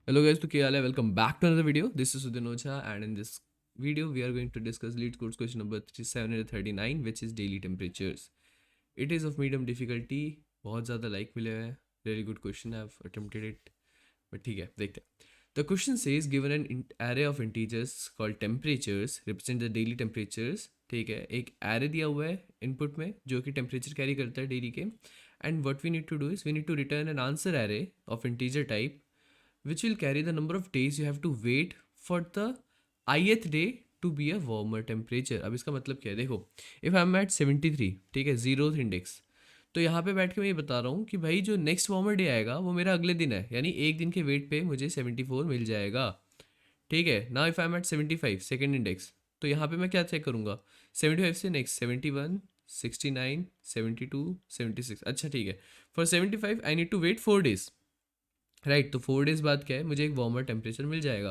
Hello guys, to Kiala. Welcome back to another video. This is Sudhin Ocha, and in this video we are going to discuss lead codes question number 739, which is daily temperatures. It is of medium difficulty. बहुत ज़्यादा like मिले हैं. Really good question. I've attempted it, but ठीक है, देखते हैं. The question says given an array of integers called temperatures represent the daily temperatures. ठीक है, एक array दिया हुआ है input में जो कि temperature carry करता है daily के. And what we need to do is we need to return an answer array of integer type which will carry the number of days you have to wait for the ith day to be a warmer temperature. अब इसका मतलब क्या है, देखो, if I am at 73, ठीक है, zeroth index, तो यहाँ पे बैठ के मैं ये बता रहा हूँ कि भाई जो नेक्स्ट वार्मर डे आएगा वो मेरा अगले दिन है, यानी एक दिन के वेट पे मुझे 74 मिल जाएगा. ठीक है ना. If I am at 75 second index, तो यहाँ पे मैं क्या चेक करूँगा, 75 से नेक्स्ट 71, 69, 72, 76. अच्छा ठीक है, for 75 I need to wait 4 days. Right, तो 4 days बाद क्या है, मुझे एक वार्मर टेम्परेचर मिल जाएगा.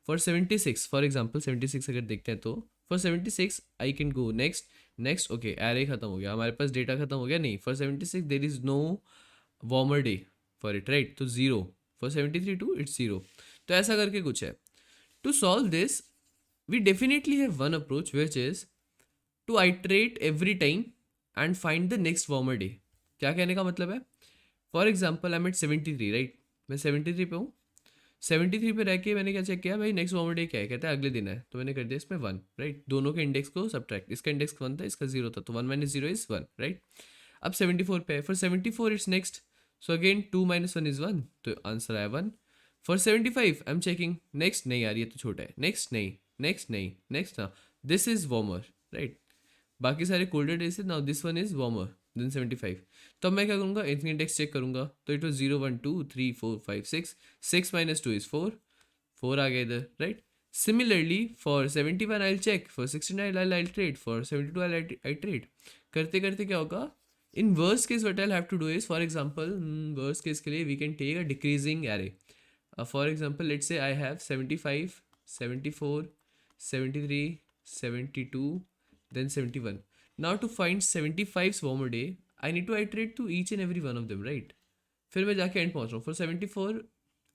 फॉर 76, फॉर एग्जाम्पल 76 अगर देखते हैं तो for 76 I can go next. Next okay, array खत्म हो गया, हमारे पास डेटा खत्म हो गया. नहीं, for 76 there is no warmer day for it, right, तो zero. For 73 to it's zero. तो ऐसा करके कुछ है. To solve this we definitely have one approach, which is to iterate every time and find the next warmer day. क्या कहने का मतलब है, for example I am at 73, right, मैं 73 पे हूँ. 73 पे रह के मैंने क्या चेक किया, भाई नेक्स्ट वार्मर डे क्या है, कहता है अगले दिन है, तो मैंने कर दिया इसमें 1, राइट. दोनों के इंडेक्स को सब्ट्रैक्ट, इसका इंडेक्स 1 था, इसका 0 था, तो 1 - 0 इज़ 1, राइट. अब 74 पे है, for 74 it's next, so again 2 - 1 is 1, तो आंसर आया 1. For 75 I am checking, next नहीं यार ये तो छोटा है, नेक्स्ट नहीं, नेक्स्ट नहीं, नेक्स्ट ना, दिस इज़ वार्मर, राइट. बाकी सारे कोल्डर डेज है, now this one is warmer than 75. तो अब मैं क्या करूँगा, इतनी इंडेक्स चेक करूँगा, तो इट वॉज 0 1 2 3 4 5 6, 6 - 2 इज़ 4, 4 आ गया इधर, right. Similarly for 71 I check, for 69 I trade, for 72 I trade. करते करते क्या होगा, in worst case what I have to do is, for example worst case के लिए we can take a decreasing array. For example let's say I have 75, 74, 73, 72, then 71. Now to find 75's warmer day, I need to iterate to each and every one of them, right? फिर मैं जाके and पहुंच रहा हूँ, for 74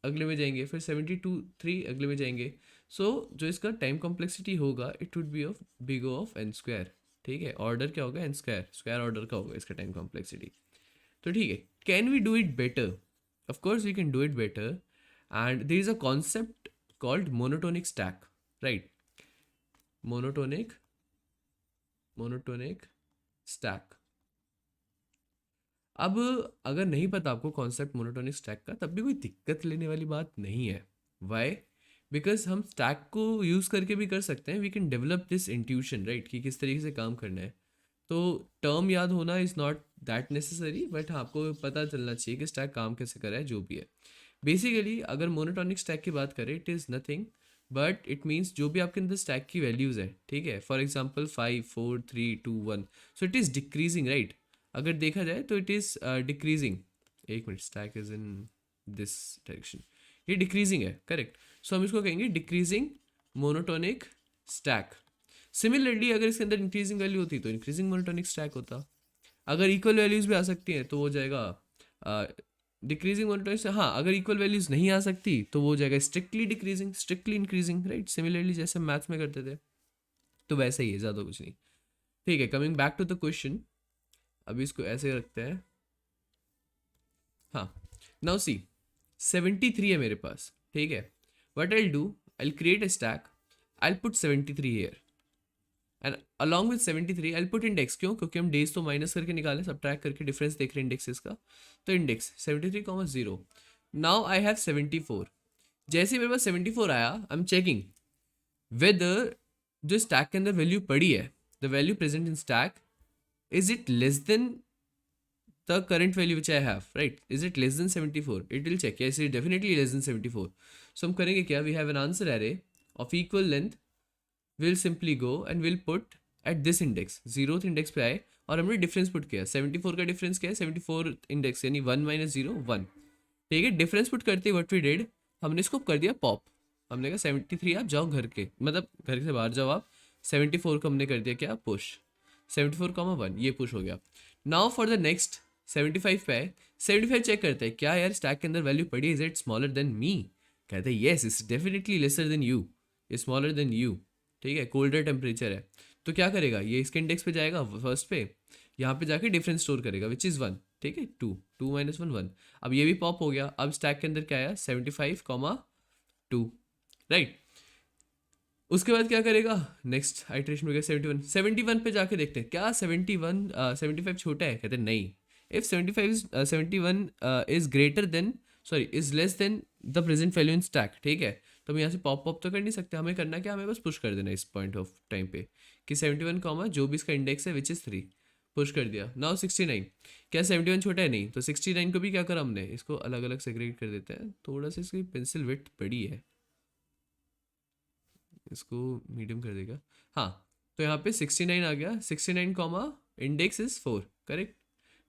अगले में जाएंगे, फिर 72 3 अगले में जाएंगे. सो जो इसका टाइम कॉम्प्लेक्सिटी होगा it would be of big of n square. ठीक है, ऑर्डर क्या होगा, एन स्क्वायर, स्क्वायर ऑर्डर का होगा इसका टाइम कॉम्प्लेक्सिटी. तो ठीक है, can we do it better? Of course we can do it better, and there is a concept called monotonic stack, right. Monotonic monotonic stack. अब अगर नहीं पता आपको कॉन्सेप्ट मोनोटोनिक स्टैक का, तब भी कोई दिक्कत लेने वाली बात नहीं है. वाई? बिकॉज हम स्टैक को यूज़ करके भी कर सकते हैं. We can develop this intuition, right, कि किस तरीके से काम करना है. तो टर्म याद होना is not that necessary, but हाँ आपको पता चलना चाहिए कि स्टैक काम कैसे कर रहा है, जो भी है. बेसिकली अगर मोनोटोनिक स्टैक की बात करें, it is nothing but it means जो भी आपके अंदर स्टैक की वैल्यूज़ है, ठीक है, for example 5 4 3 2 1, so it is decreasing, right. अगर देखा जाए तो इट इज़ डिक्रीजिंग. एक minute, stack is in this direction, ये डिक्रीजिंग है, करेक्ट. सो हम इसको कहेंगे डिक्रीजिंग मोनोटोनिक स्टैक. सिमिलरली अगर इसके अंदर इंक्रीजिंग वैल्यू होती तो इंक्रीजिंग मोनोटोनिक स्टैक होता. अगर इक्वल वैल्यूज़ भी आ सकती हैं तो हो जाएगा डिक्रीजिंग मोनोटोनिक. हाँ, अगर इक्वल वैल्यूज़ नहीं आ सकती तो वो हो जाएगा strictly decreasing, strictly increasing, right. Similarly जैसे मैथ्स में करते थे, तो वैसे ही है, ज़्यादा कुछ नहीं. ठीक है, coming back to the question, अभी इसको ऐसे रखते हैं. हाँ, नाउ सी 73 है मेरे पास, ठीक है. What I do, I create a stack, I put 73 here, and along with 73 I put index. क्यों? क्योंकि हम डेज तो माइनस करके निकाले, सब ट्रैक करके डिफरेंस देख रहे हैं इंडेक्सेस का. तो इंडेक्स 73, 0. Now I have 74. जैसे ही मेरे पास 74 आया, आई एम चेकिंग वेदर जो स्टैक के अंदर वैल्यू पड़ी है, the value present in stack, is it less than the current value which I have, right? Is it less than 74? It will check. Yes, it is definitely less than 74. So हम करेंगे क्या, we have an answer array of equal length. We'll simply go and we'll put at this index, 0th index पे आए, और हमने difference put किया. 74 का difference क्या है, 74 इंडेक्स यानी 1 - 0 1. ठीक है, डिफरेंस पुट करते व्हाट वी डिड, हमने इसको कर दिया पॉप. हमने कहा 73 आप जाओ घर के, मतलब घर से बाहर जाओ आप. 74 को हमने कर दिया क्या, पुश. 74, 1 ये पुश हो गया. नाउ फॉर द नेक्स्ट 75 पे है, 75 चेक करते हैं क्या यार स्टैक के अंदर वैल्यू पड़ी, is it smaller than me. कहते हैं yes it's definitely lesser than you, smaller than you, ठीक है, कोल्डर टेम्परेचर है। तो क्या करेगा, ये इसके इंडेक्स पे जाएगा फर्स्ट पे, यहाँ पे जाके डिफरेंस स्टोर करेगा विच इज़ 1, ठीक है, 2, 2 - 1 1। अब ये भी पॉप हो गया, अब स्टैक के अंदर क्या आया 75,2, राइट। उसके बाद क्या करेगा, नेक्स्ट आइटरेशन में गया 71, 71 पे जाके देखते हैं क्या 71 75 छोटा है, कहते हैं नहीं, if 71 is greater than, sorry is less then the present value in stack, ठीक है। तो हम यहाँ से पॉप पॉप तो कर नहीं सकते, हमें करना क्या, हमें बस पुश कर देना इस पॉइंट ऑफ टाइम पे कि 71 कॉमा जो भी इसका इंडेक्स है विच इज़ 3, पुश कर दिया। नाउ 69, क्या 71 छोटा है, नहीं, तो 69 को भी क्या करा हमने, इसको अलग अलग सेग्रीगेट कर देते हैं, थोड़ा सा इसकी पेंसिल विड्थ बड़ी है, इसको मीडियम कर देगा, हाँ। तो यहाँ पे 69 आ गया, 69 comma index is 4, correct.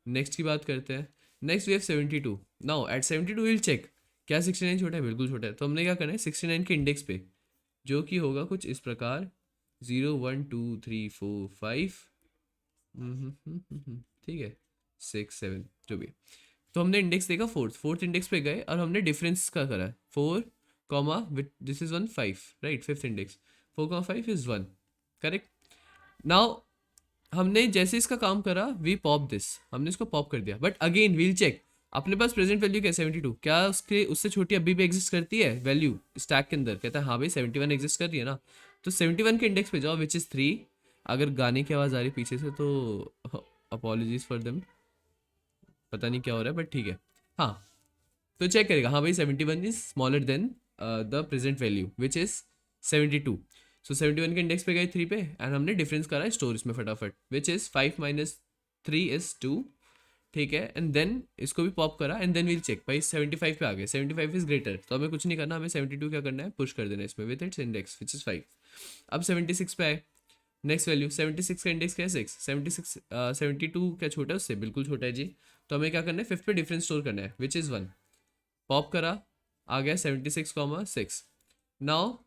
Next की बात करते हैं, next we have 72। Now at 72 will check क्या 69 छोटा है, बिल्कुल छोटा है। तो हमने क्या करना है 69 के इंडेक्स पे, जो कि होगा कुछ इस प्रकार 0 1 2 3 4 5, ठीक है, 6 7 जो भी। तो हमने इंडेक्स देखा फोर्थ इंडेक्स पे गए और हमने डिफरेंस का करा 4 comma with this is 1 5, right, fifth index 4,5 is 1, correct. Now हमने जैसे इसका काम करा वी पॉप दिस, हमने इसको पॉप कर दिया, बट अगेन वील चेक अपने पास प्रेजेंट वैल्यू क्या 72, क्या उसके उससे छोटी अभी भी एग्जिस्ट करती है वैल्यू स्टैक के अंदर, कहता है हाँ भाई 71 एग्जिस्ट कर रही है ना। तो 71 के इंडेक्स पे जाओ विच इज़ 3। अगर गाने की आवाज़ आ रही पीछे से तो अपॉलॉजीज फॉर देम, पता नहीं क्या हो रहा है बट ठीक है, हाँ। तो चेक करेगा हाँ भाई 71 is smaller than the present value which is 72। सो 71 के इंडेक्स पे गए 3 पे एंड हमने डिफरेंस करा है स्टोर इसमें फटाफट विच इज़ 5 - 3 इज 2, ठीक है। एंड देन इसको भी पॉप करा एंड देन वील चेक भाई 75 पे आ गए, 75 इज ग्रेटर, तो हमें कुछ नहीं करना, हमें 72 क्या करना है, पुश कर देना है इसमें with its index which is 5। अब 76 पे आए, नेक्स्ट वैल्यू 76 का इंडेक्स क्या है 6, 76 72 क्या छोटा है उससे, बिल्कुल छोटा है जी। तो हमें क्या करना है फिफ्थ पे डिफरेंस स्टोर करना है विच इज़ 1, पॉप करा, आ गया 76,6। नाउ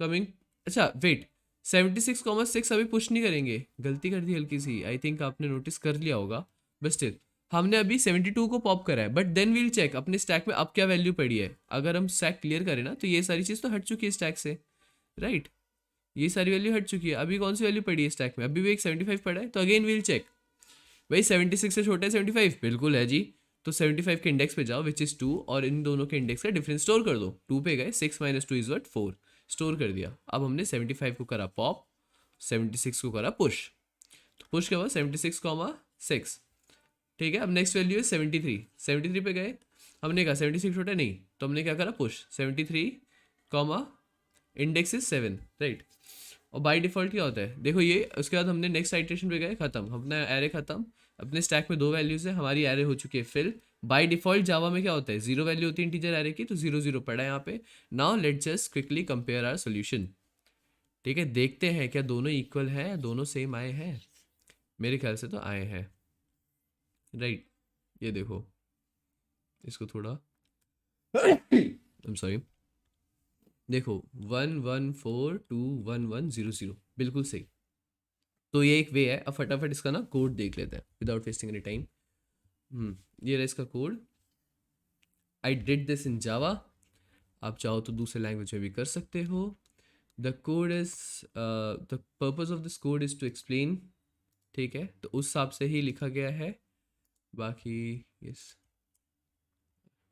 कमिंग, अच्छा वेट, 76,6 अभी पुश नहीं करेंगे, गलती कर दी हल्की सी, आई थिंक आपने नोटिस कर लिया होगा, बट स्टिल हमने अभी 72 को पॉप करा है, बट देन वील चेक अपने स्टैक में अब क्या वैल्यू पड़ी है। अगर हम स्टैक क्लियर करें ना तो ये सारी चीज़ तो हट चुकी है स्टैक से, राइट, ये सारी वैल्यू हट चुकी है। अभी कौन सी वैल्यू पड़ी है स्टैक में, अभी भी एक 75 पड़ा है, तो अगेन वील चेक भाई 76 से छोटा है 75, बिल्कुल है जी। तो 75 के इंडेक्स पे जाओ विच इज़ 2 और इन दोनों के इंडेक्स का डिफरेंस स्टोर कर दो, 2 पे गए 6 - 2 इज वट 4, स्टोर कर दिया। अब हमने 75 को करा पॉप, 76 को करा पुश, तो पुश क्या हुआ 76,6, ठीक है। अब नेक्स्ट वैल्यू है 73, 73 पे गए, हमने कहा 76 छोटा नहीं, तो हमने क्या करा push 73 comma index is 7, right. और बाय डिफ़ॉल्ट क्या होता है देखो ये, उसके बाद हमने नेक्स्ट आइटरेशन पे गए, खत्म अपना एरे खत्म, अपने स्टैक में 2 वैल्यूज़ है, हमारी एरे हो चुकी है फिल। बाय डिफ़ॉल्ट जावा में क्या होता है 0 वैल्यू होती है इंटीजर एरे की, तो 0 0 पड़ा है यहाँ पे। Now let just quickly compare our solution, ठीक है, देखते हैं क्या दोनों इक्वल हैं, दोनों सेम आए हैं, मेरे ख्याल से तो आए हैं, राइट। ये देखो इसको थोड़ा आई एम सॉरी, देखो 1 1 4 2 1 1 0 0 बिल्कुल सही। तो ये एक वे है। अब फटाफट इसका ना कोड देख लेते हैं विदाउट वेस्टिंग एनी टाइम। ये रहा इसका कोड, I did this in Java, आप चाहो तो दूसरे लैंग्वेज में भी कर सकते हो। The code is the purpose of this code is to explain, ठीक है, तो उस हिसाब से ही लिखा गया है। बाकी यस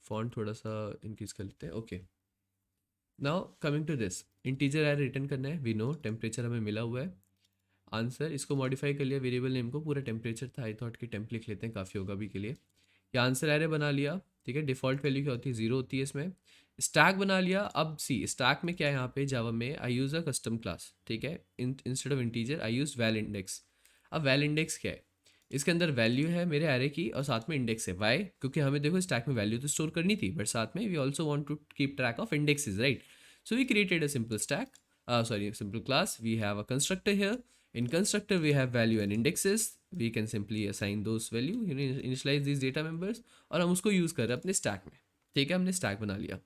फॉन्ट थोड़ा सा इंक्रीज कर लेते हैं, okay. Now coming to this, integer array return करना है, वी नो टेम्परेचर हमें मिला हुआ है। आंसर इसको मॉडिफाई कर लिया, वेरिएबल नेम को पूरा टेम्परेचर था, आई थॉट कि टेम्प लिख लेते हैं, काफ़ी होगा अभी के लिए। ये आंसर एरे बना लिया, ठीक है, डिफ़ॉल्ट वैल्यू क्या होती है 0 होती है इसमें। स्टैक बना लिया, अब सी स्टैक में क्या है यहाँ पे जावा में, I use a custom class, ठीक है, instead of integer I use val index. अब वैल इंडेक्स क्या है, इसके अंदर वैल्यू है मेरे एरे की और साथ में इंडेक्स है, वाई, क्योंकि हमें देखो स्टैक में वैल्यू तो स्टोर करनी थी, बट साथ में we also want to keep track of indexes, right. So we created a simple stack, simple class, we have a constructor here. In constructor we have value and indexes, we can simply assign those value, initialize these data members और हम उसको use कर रहे हैं अपने stack में, ठीक है, हमने स्टैक बना लिया।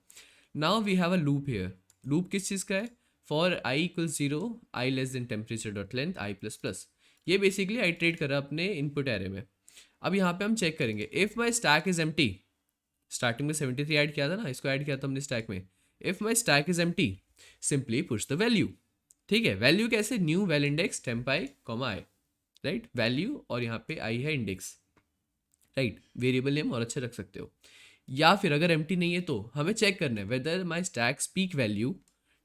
Now we have a loop here, loop किस चीज़ का है, for i = 0 i less than temperature dot length i ++, ये बेसिकली आइट्रेट कर रहा है अपने इनपुट एरे में। अब यहाँ पे हम चेक करेंगे if my stack is empty, starting में 73 ऐड किया था ना, इसको ऐड किया था हमने स्टैक में, if my stack is empty simply push the value. ठीक है, वैल्यू कैसे, न्यू वैल इंडेक्स टेम्प आई कॉमा आई, राइट, वैल्यू और यहाँ पे आई है इंडेक्स, राइट, वेरिएबल नेम और अच्छे रख सकते हो। या फिर अगर एम्प्टी नहीं है तो हमें चेक करना है वेदर माई स्टैक पीक वैल्यू,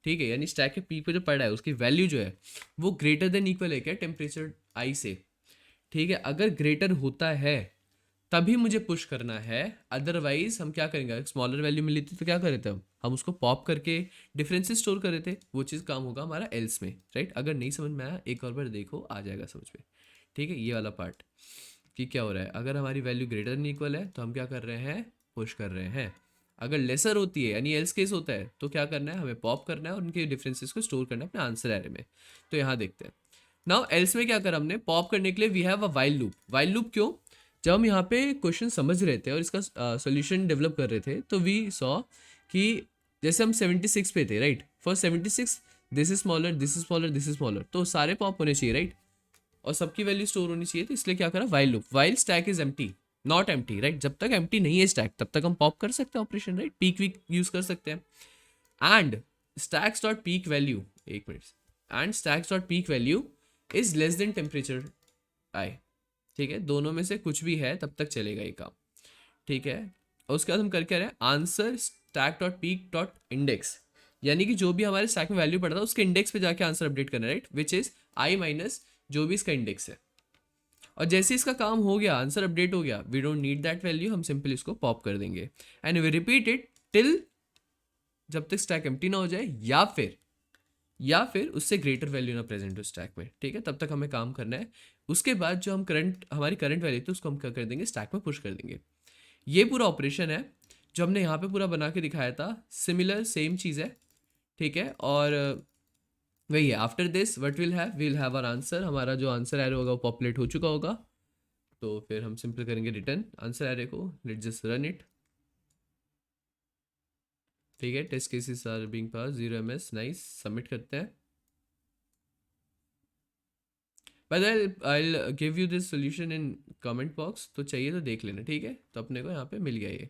ठीक है, यानी स्टैक के पीक पे जो पड़ा है उसकी वैल्यू जो है वो ग्रेटर देन इक्वल है क्या टेम्परेचर आई से। ठीक है, अगर ग्रेटर होता है तभी मुझे पुश करना है, अदरवाइज हम क्या करेंगे, स्मॉलर वैल्यू मिली थी तो क्या कर रहे थे हम उसको पॉप करके डिफरेंसेस स्टोर कर रहे थे, वो चीज़ काम होगा हमारा एल्स में, राइट। अगर नहीं समझ में आया एक और बार देखो, आ जाएगा समझ में। ठीक है, ये वाला पार्ट कि क्या हो रहा है, अगर हमारी वैल्यू ग्रेटर देन इक्वल है तो हम क्या कर रहे हैं, पुश कर रहे हैं। अगर लेसर होती है यानी एल्स केस होता है तो क्या करना है, हमें पॉप करना है और उनके डिफरेंसेस को स्टोर करना है अपने आंसर एरे में। तो यहाँ देखते हैं, नाउ एल्स में क्या करा हमने, पॉप करने के लिए we have a while loop. While loop क्यों, जब हम यहाँ पे क्वेश्चन समझ रहे थे और इसका सॉल्यूशन डेवलप कर रहे थे तो वी सॉ कि जैसे हम 76 पे थे, right, for 76 this is smaller this is smaller this is smaller, तो सारे पॉप होने चाहिए, राइट, और सबकी वैल्यू स्टोर होनी चाहिए। तो इसलिए क्या करा, while loop, while stack is empty not empty, right, जब तक एम्प्टी नहीं है स्टैक तब तक हम पॉप कर सकते हैं operation, right, peek week use कर सकते हैं। And stacks dot peek value, एक minute, and stacks dot peek value is less than temperature i. ठीक है, दोनों में से कुछ भी है तब तक चलेगा ये काम। ठीक है, और उसके बाद हम कर क्या रहे हैं, answer stack dot peak dot index, यानी कि जो भी हमारे स्टैक में वैल्यू पड़ा था उसके इंडेक्स पे जाके आंसर अपडेट करना है, right, which is I minus जो भी इसका इंडेक्स है। और जैसे इसका काम हो गया, आंसर अपडेट हो गया, we don't need that value, हम सिंपल इसको पॉप कर देंगे and we repeat it till जब तक स्टैक एम्प्टी ना हो जाए या फिर उससे ग्रेटर वैल्यू ना प्रेजेंट हो स्टैक में। ठीक है, तब तक हमें काम करना है। उसके बाद जो हम हमारी करंट वैल्यू थी उसको हम क्या कर देंगे, स्टैक में पुश कर देंगे। ये पूरा ऑपरेशन है जो हमने यहाँ पे पूरा बना के दिखाया था, सिमिलर सेम चीज़ है। ठीक है, और वही है, after this what will have our answer, हमारा जो आंसर एरे होगा वो पॉपुलेट हो चुका होगा। तो फिर हम सिंपल करेंगे रिटर्न आंसर एरे को, लेट जस्ट रन इट। ठीक है, test cases are being pass 0 ms, nice, submit करते हैं। But I give you this solution in comment box, तो चाहिए तो देख लेना। ठीक है, तो अपने को यहाँ पे मिल गया ये,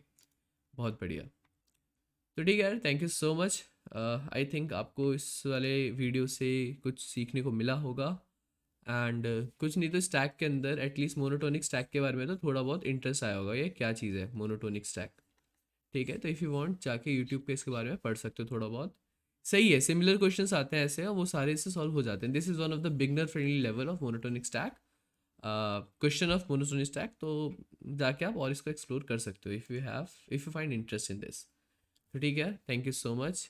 बहुत बढ़िया। तो ठीक है यार, thank you so much. I think आपको इस वाले वीडियो से कुछ सीखने को मिला होगा, एंड कुछ नहीं तो स्टैक के अंदर एटलीस्ट मोनोटोनिक स्टैक के बारे में तो थोड़ा बहुत इंटरेस्ट आया होगा, ये क्या चीज़ है मोनोटोनिक स्टैक। ठीक है, तो इफ़ यू वांट जाके यूट्यूब पे इसके बारे में पढ़ सकते हो थोड़ा बहुत। सही है, सिमिलर क्वेश्चंस आते हैं ऐसे और वो सारे इससे सॉल्व हो जाते हैं। This is one of the beginner friendly level of monotonic stack, question of monotonic stack. तो जाके आप और इसको एक्सप्लोर कर सकते हो if you find interest in this. तो ठीक है, thank you so much,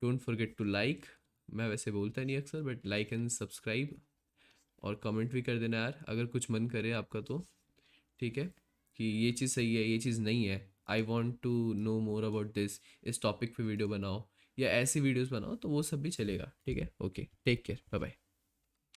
don't forget to like, मैं वैसे बोलता नहीं अक्सर, बट लाइक एंड सब्सक्राइब, और कमेंट भी कर देना यार अगर कुछ मन करे आपका तो। ठीक है, कि ये चीज़ सही है, ये चीज़ नहीं है, I want to know more about this, इस टॉपिक पे वीडियो बनाओ या ऐसी वीडियोस बनाओ, तो वो सब भी चलेगा। ठीक है, okay, take care, bye bye.